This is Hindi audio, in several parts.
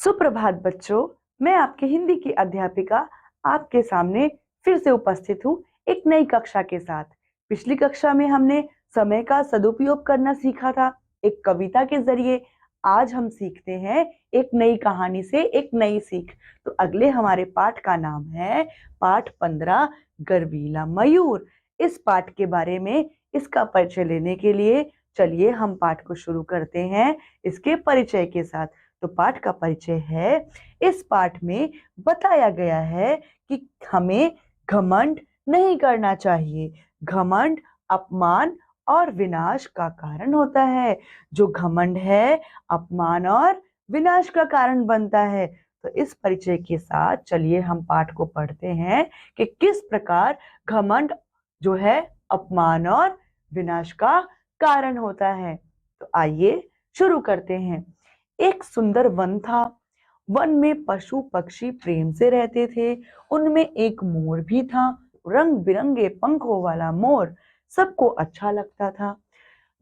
सुप्रभात बच्चों, मैं आपकी हिंदी की अध्यापिका आपके सामने फिर से उपस्थित हूँ एक नई कक्षा के साथ। पिछली कक्षा में हमने समय का सदुपयोग करना सीखा था एक कविता के जरिए। आज हम सीखते हैं एक नई कहानी से एक नई सीख। तो अगले हमारे पाठ का नाम है पाठ 15 गर्वीला मयूर। इस पाठ के बारे में इसका परिचय लेने के लिए चलिए हम पाठ को शुरू करते हैं इसके परिचय के साथ। तो पाठ का परिचय है। इस पाठ में बताया गया है कि हमें घमंड नहीं करना चाहिए। घमंड अपमान और विनाश का कारण होता है। जो घमंड है अपमान और विनाश का कारण बनता है। तो इस परिचय के साथ चलिए हम पाठ को पढ़ते हैं कि किस प्रकार घमंड जो है अपमान और विनाश का कारण होता है। तो आइए शुरू करते हैं। एक सुंदर वन था। वन में पशु पक्षी प्रेम से रहते थे। उनमें एक मोर भी था। रंग बिरंगे पंखों वाला मोर सबको अच्छा लगता था।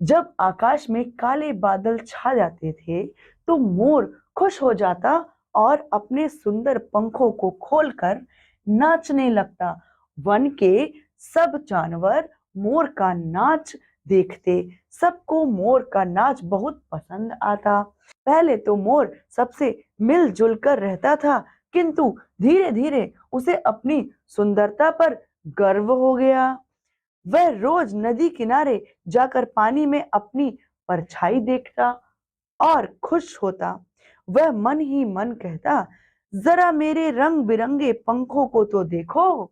जब आकाश में काले बादल छा जाते थे तो मोर खुश हो जाता और अपने सुंदर पंखों को खोलकर नाचने लगता। वन के सब जानवर मोर का नाच देखते। सबको मोर का नाच बहुत पसंद आता। पहले तो मोर सबसे मिलजुल कर रहता था, किंतु धीरे धीरे उसे अपनी सुंदरता पर गर्व हो गया। वह रोज नदी किनारे जाकर पानी में अपनी परछाई देखता और खुश होता। वह मन ही मन कहता, जरा मेरे रंग बिरंगे पंखों को तो देखो,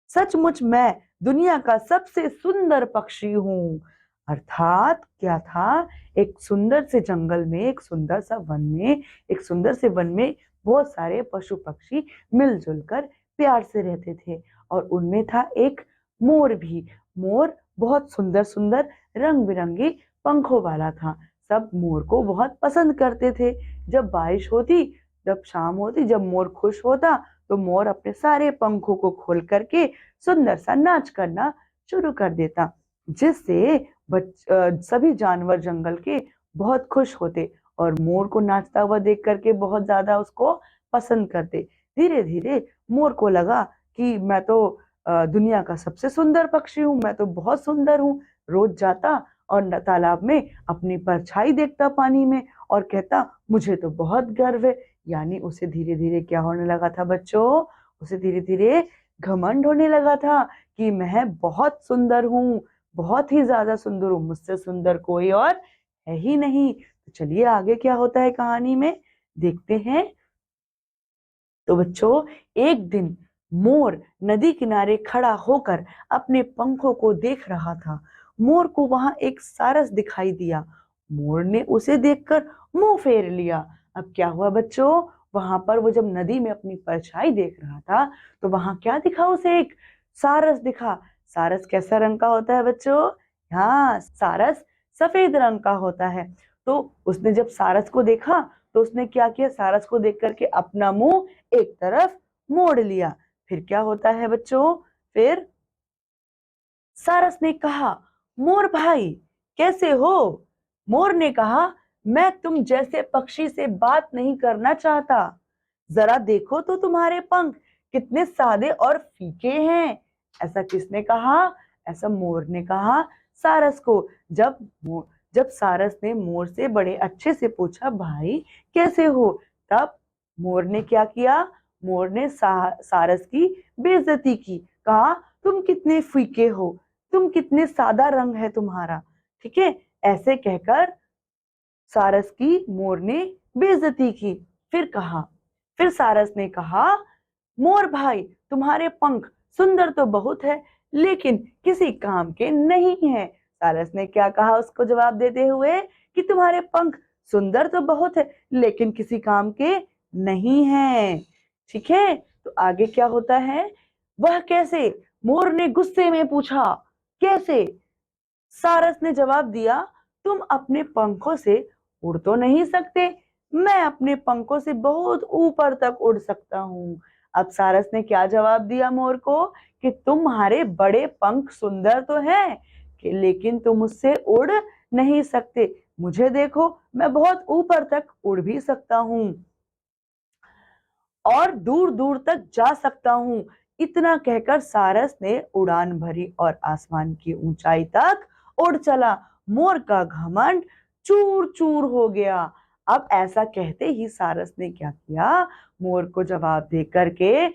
सचमुच मैं दुनिया का सबसे सुंदर पक्षी हूँ। अर्थात क्या था, एक सुंदर से जंगल में, एक सुंदर सा वन में, एक सुंदर से वन में बहुत सारे पशु पक्षी मिलजुल कर प्यार से रहते थे और उनमें था एक मोर भी। मोर बहुत सुंदर सुंदर रंग बिरंगे पंखों वाला था। सब मोर को बहुत पसंद करते थे। जब बारिश होती, जब शाम होती, जब मोर खुश होता तो मोर अपने सारे पंखों को खोल करके सुंदर सा नाच करना शुरू कर देता, जिससे सभी जानवर जंगल के बहुत खुश होते और मोर को नाचता हुआ देख करके बहुत ज्यादा उसको पसंद करते। धीरे धीरे मोर को लगा कि मैं तो दुनिया का सबसे सुंदर पक्षी हूँ, मैं तो बहुत सुंदर हूँ। रोज जाता और तालाब में अपनी परछाई देखता पानी में और कहता, मुझे तो बहुत गर्व है। यानी उसे धीरे धीरे क्या होने लगा था बच्चों, उसे धीरे धीरे घमंड होने लगा था कि मैं बहुत सुंदर हूँ, बहुत ही ज्यादा सुंदर हूँ, मुझसे सुंदर कोई और है ही नहीं। तो चलिए आगे क्या होता है कहानी में देखते हैं। तो बच्चों, एक दिन मोर नदी किनारे खड़ा होकर अपने पंखों को देख रहा था। मोर को वहां एक सारस दिखाई दिया। मोर ने उसे देखकर मुंह फेर लिया। अब क्या हुआ बच्चों, वहां पर वो जब नदी में अपनी परछाई देख रहा था तो वहां क्या दिखा उसे, एक सारस दिखा। सारस कैसा रंग का होता है बच्चों? हाँ, सारस सफेद रंग का होता है। तो उसने जब सारस को देखा तो उसने क्या किया, सारस को देख करके अपना मुंह एक तरफ मोड़ लिया। फिर क्या होता है बच्चों, फिर सारस ने कहा, मोर भाई कैसे हो? मोर ने कहा, मैं तुम जैसे पक्षी से बात नहीं करना चाहता। जरा देखो तो तुम्हारे पंख कितने सादे और फीके हैं। ऐसा किसने कहा? ऐसा मोर ने कहा सारस को। जब सारस ने मोर से बड़े अच्छे से पूछा, भाई कैसे हो, तब मोर ने क्या किया, मोर ने सारस की बेइज्जती की। कहा, तुम कितने फीके हो, तुम कितने सादा रंग है तुम्हारा। ठीक है, ऐसे कहकर सारस की मोर ने बेइज्जती की। फिर सारस ने कहा, मोर भाई तुम्हारे पंख सुंदर तो बहुत है लेकिन किसी काम के नहीं है। सारस ने क्या कहा उसको जवाब देते हुए कि तुम्हारे पंख सुंदर तो बहुत है लेकिन किसी काम के नहीं है। ठीक है, तो आगे क्या होता है, वह कैसे? मोर ने गुस्से में पूछा, कैसे? सारस ने जवाब दिया, तुम अपने पंखों से उड़ तो नहीं सकते, मैं अपने पंखों से बहुत ऊपर तक उड़ सकता हूँ। अब सारस ने क्या जवाब दिया मोर को कि तुम्हारे बड़े पंख सुंदर तो हैं कि लेकिन तुम उससे उड़ नहीं सकते। मुझे देखो, मैं बहुत ऊपर तक उड़ भी सकता हूँ। और दूर दूर तक जा सकता हूँ। इतना कहकर सारस ने उड़ान भरी और आसमान की ऊंचाई तक उड़ चला। मोर का घमंड चूर चूर हो गया। अब ऐसा कहते ही सारस ने क्या किया, मोर को जवाब दे करके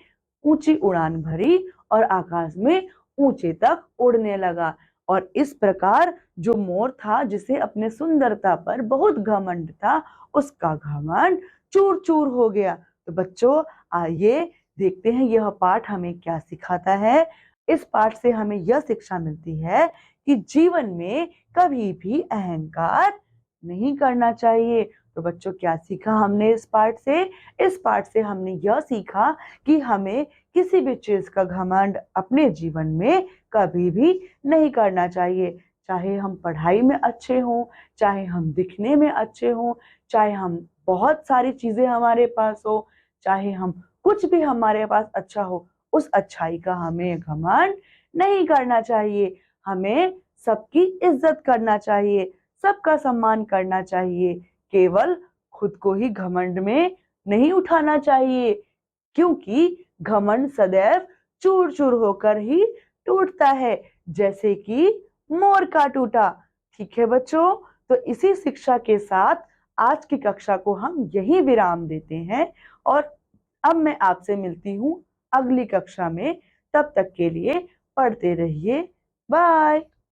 ऊंची उड़ान भरी और आकाश में ऊंचे तक उड़ने लगा। और इस प्रकार जो मोर था, जिसे अपने सुंदरता पर बहुत घमंड था, उसका घमंड चूर चूर हो गया। तो बच्चों, आइए देखते हैं यह पाठ हमें क्या सिखाता है। इस पाठ से हमें यह शिक्षा मिलती है कि जीवन में कभी भी अहंकार नहीं करना चाहिए। तो बच्चों, क्या सीखा हमने इस पाठ से? इस पाठ से हमने यह सीखा कि हमें किसी भी चीज का घमंड अपने जीवन में कभी भी नहीं करना चाहिए। चाहे हम पढ़ाई में अच्छे हों, चाहे हम दिखने में अच्छे हों, चाहे हम बहुत सारी चीजें हमारे पास हो, चाहे हम कुछ भी हमारे पास अच्छा हो, उस अच्छाई का हमें घमंड नहीं करना चाहिए। हमें सबकी इज्जत करना चाहिए, सबका सम्मान करना चाहिए। केवल खुद को ही घमंड में नहीं उठाना चाहिए, क्योंकि घमंड सदैव चूर चूर होकर ही टूटता है, जैसे कि मोर का टूटा। ठीक है बच्चों, तो इसी शिक्षा के साथ आज की कक्षा को हम यहीं विराम देते हैं और अब मैं आपसे मिलती हूँ अगली कक्षा में। तब तक के लिए पढ़ते रहिए। बाय।